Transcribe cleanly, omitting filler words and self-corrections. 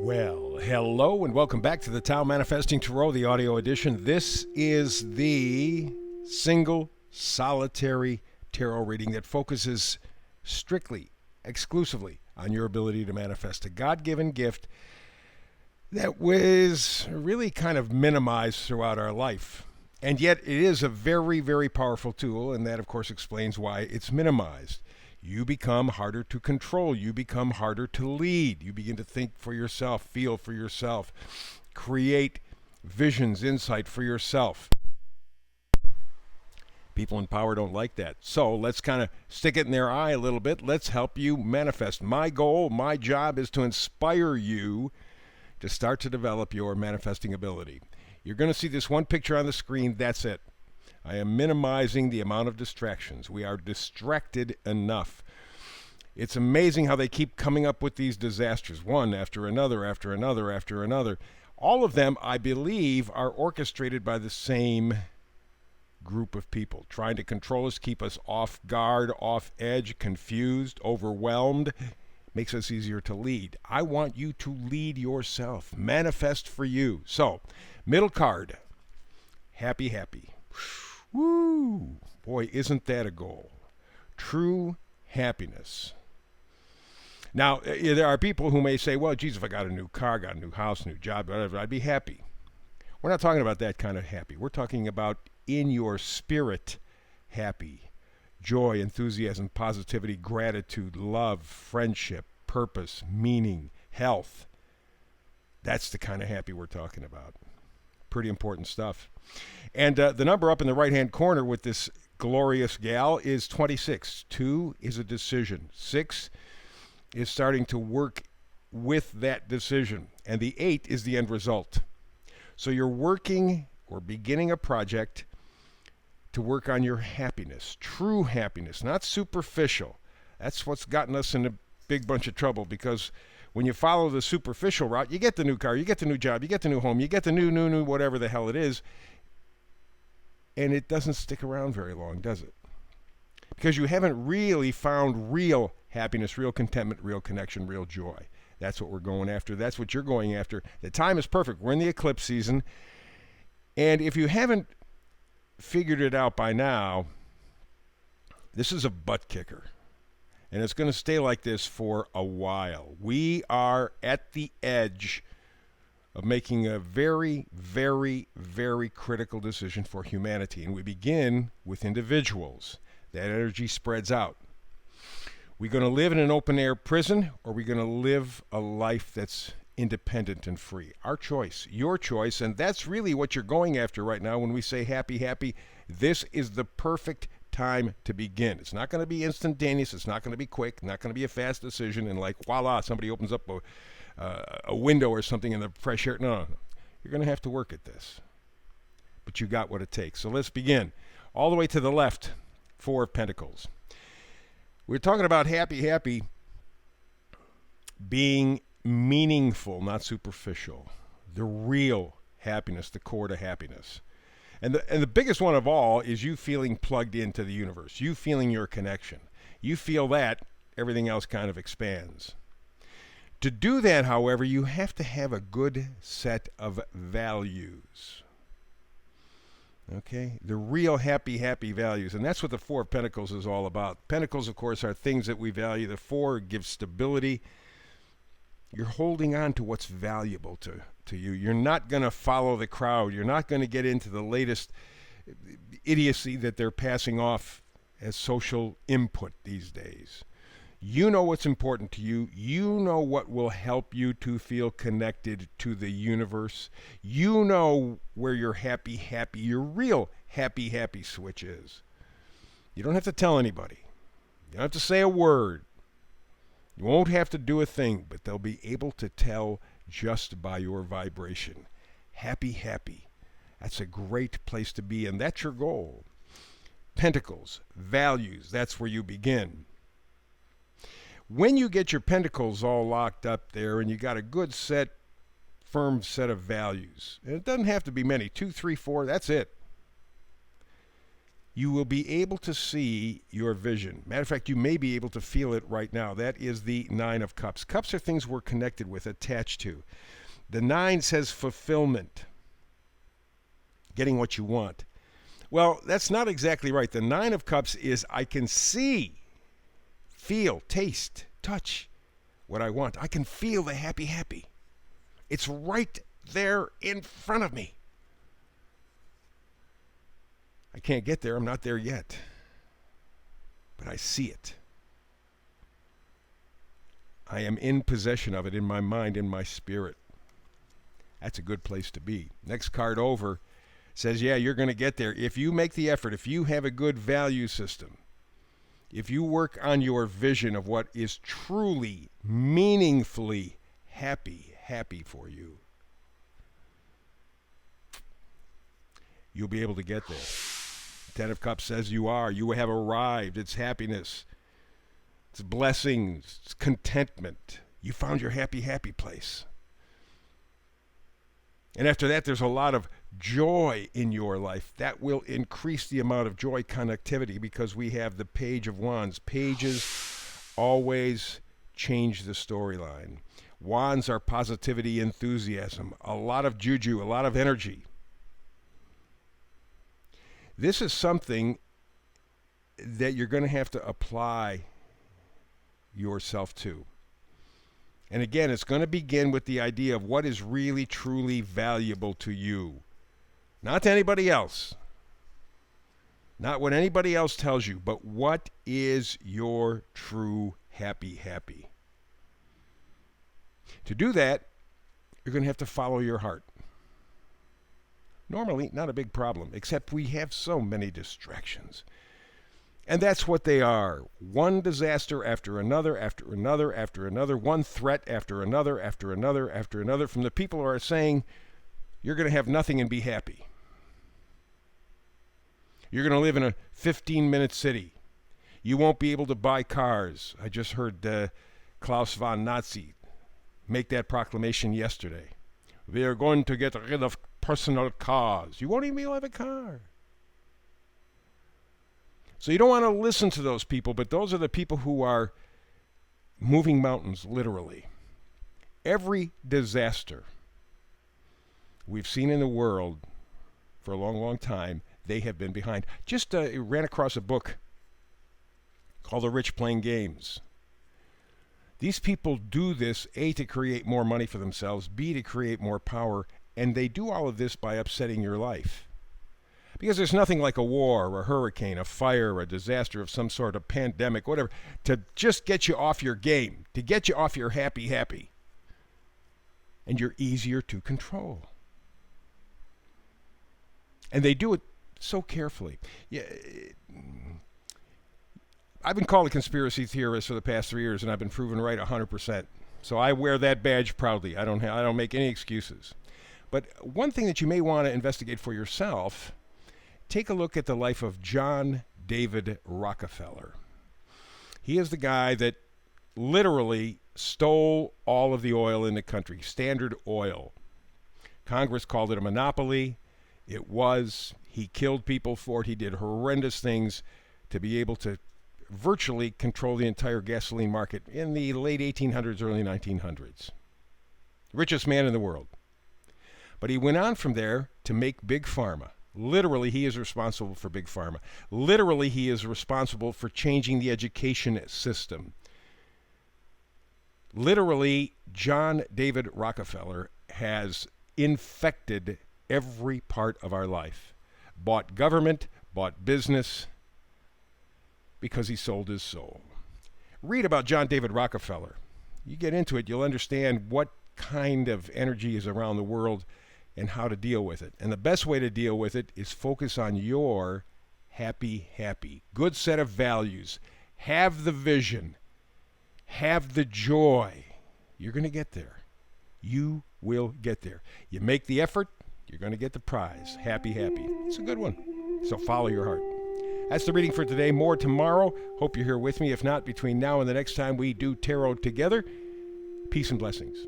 Well, hello and welcome back to the Tao Manifesting Tarot, the audio edition. This is the single solitary tarot reading that focuses strictly, exclusively on your ability to manifest a God-given gift that was really kind of minimized throughout our life. And yet it is a very, very powerful tool, and that of course explains why it's minimized. You become harder to control. You become harder to lead. You begin to think for yourself, feel for yourself, create visions, insight for yourself. People in power don't like that. So let's kind of stick it in their eye a little bit. Let's help you manifest. My goal, my job is to inspire you to start to develop your manifesting ability. You're going to see this one picture on the screen. That's it. I am minimizing the amount of distractions. We are distracted enough. It's amazing how they keep coming up with these disasters, one after another, after another, after another. All of them, I believe, are orchestrated by the same group of people, trying to control us, keep us off guard, off edge, confused, overwhelmed. Makes us easier to lead. I want you to lead yourself. Manifest for you. So, middle card, happy, happy. Woo! Boy, isn't that a goal? True happiness. Now, there are people who may say, well, geez, if I got a new car, got a new house, new job, whatever, I'd be happy. We're not talking about that kind of happy. We're talking about in your spirit happy. Joy, enthusiasm, positivity, gratitude, love, friendship, purpose, meaning, health. That's the kind of happy we're talking about. Pretty important stuff. And the number up in the right-hand corner with this glorious gal is 26. 2 is a decision. 6 is starting to work with that decision. And the 8 is the end result. So you're working or beginning a project to work on your happiness, true happiness, not superficial. That's what's gotten us in a big bunch of trouble, because when you follow the superficial route, you get the new car, you get the new job, you get the new home, you get the new, whatever the hell it is, and it doesn't stick around very long, does it? Because you haven't really found real happiness, real contentment, real connection, real joy. That's what we're going after. That's what you're going after. The time is perfect. We're in the eclipse season, and if you haven't figured it out by now, this is a butt kicker. And it's going to stay like this for a while. We are at the edge of making a very, very, very critical decision for humanity. And we begin with individuals. That energy spreads out. We're going to live in an open-air prison, or we're going to live a life that's independent and free. Our choice, your choice, and that's really what you're going after right now when we say happy, happy. This is the perfect time to begin. It's not going to be instantaneous. It's not going to be quick. Not going to be a fast decision and like voila, somebody opens up a window or something in the fresh air. No. You're going to have to work at this. But you got what it takes. So let's begin. All the way to the left, 4 of Pentacles. We're talking about happy, happy being meaningful, not superficial. The real happiness, the core to happiness. And the biggest one of all is you feeling plugged into the universe. You feeling your connection. You feel that, everything else kind of expands. To do that, however, you have to have a good set of values. Okay? The real happy, happy values. And that's what the 4 of Pentacles is all about. Pentacles, of course, are things that we value. The 4 gives stability. You're holding on to what's valuable to you. You're not going to follow the crowd. You're not going to get into the latest idiocy that they're passing off as social input these days. You know what's important to you. You know what will help you to feel connected to the universe. You know where your happy, happy, your real happy, happy switch is. You don't have to tell anybody. You don't have to say a word. You won't have to do a thing, but they'll be able to tell just by your vibration. Happy, happy. That's a great place to be, and that's your goal. Pentacles, values, that's where you begin. When you get your pentacles all locked up there and you got a good set, firm set of values, and it doesn't have to be many, 2, 3, 4, that's it. you will be able to see your vision. Matter of fact, you may be able to feel it right now. That is the Nine of Cups. Cups are things we're connected with, attached to. The Nine says fulfillment, getting what you want. Well, that's not exactly right. The Nine of Cups is I can see, feel, taste, touch what I want. I can feel the happy, happy. It's right there in front of me. I can't get there. I'm not there yet. But I see it. I am in possession of it in my mind, in my spirit. That's a good place to be. Next card over says, yeah, you're going to get there. If you make the effort, if you have a good value system, if you work on your vision of what is truly, meaningfully happy for you, you'll be able to get there. Ten of Cups says you have arrived. It's happiness. It's blessings. It's contentment. You found your happy place. And after that, there's a lot of joy in your life. That will increase the amount of joy connectivity because we have the Page of Wands. Pages always change the storyline. Wands are positivity, enthusiasm, a lot of juju, a lot of energy. This is something that you're going to have to apply yourself to. And again, it's going to begin with the idea of what is really, truly valuable to you. Not to anybody else. Not what anybody else tells you, but what is your true happy. To do that, you're going to have to follow your heart. Normally, not a big problem, except we have so many distractions. And that's what they are. One disaster after another, one threat after another, from the people who are saying, you're going to have nothing and be happy. You're going to live in a 15-minute city. You won't be able to buy cars. I just heard Klaus von Nazi make that proclamation yesterday. We are going to get rid of personal cars. You won't even be able to have a car. So you don't want to listen to those people, but those are the people who are moving mountains, literally. Every disaster we've seen in the world for a long time, they have been behind. Just ran across a book called The Rich Playing Games. These people do this, A, to create more money for themselves, B, to create more power, and they do all of this by upsetting your life. Because there's nothing like a war, a hurricane, a fire, a disaster of some sort, a pandemic, whatever, to just get you off your game, to get you off your happy. And you're easier to control. And they do it so carefully. Yeah, I've been called a conspiracy theorist for the past 3 years, and I've been proven right 100%. So I wear that badge proudly. I don't make any excuses. But one thing that you may want to investigate for yourself, take a look at the life of John David Rockefeller. He is the guy that literally stole all of the oil in the country, Standard Oil. Congress called it a monopoly. It was. He killed people for it. He did horrendous things to be able to virtually control the entire gasoline market in the late 1800s, early 1900s. Richest man in the world. But he went on from there to make Big Pharma. Literally, he is responsible for Big Pharma. Literally, he is responsible for changing the education system. Literally, John David Rockefeller has infected every part of our life. Bought government, bought business, because he sold his soul. Read about John David Rockefeller. You get into it, you'll understand what kind of energy is around the world and how to deal with it. And the best way to deal with it is focus on your happy. Good set of values. Have the vision. Have the joy. You're going to get there. You will get there. You make the effort, you're going to get the prize. Happy. It's a good one. So follow your heart. That's the reading for today. More tomorrow. Hope you're here with me. If not, between now and the next time we do tarot together, peace and blessings.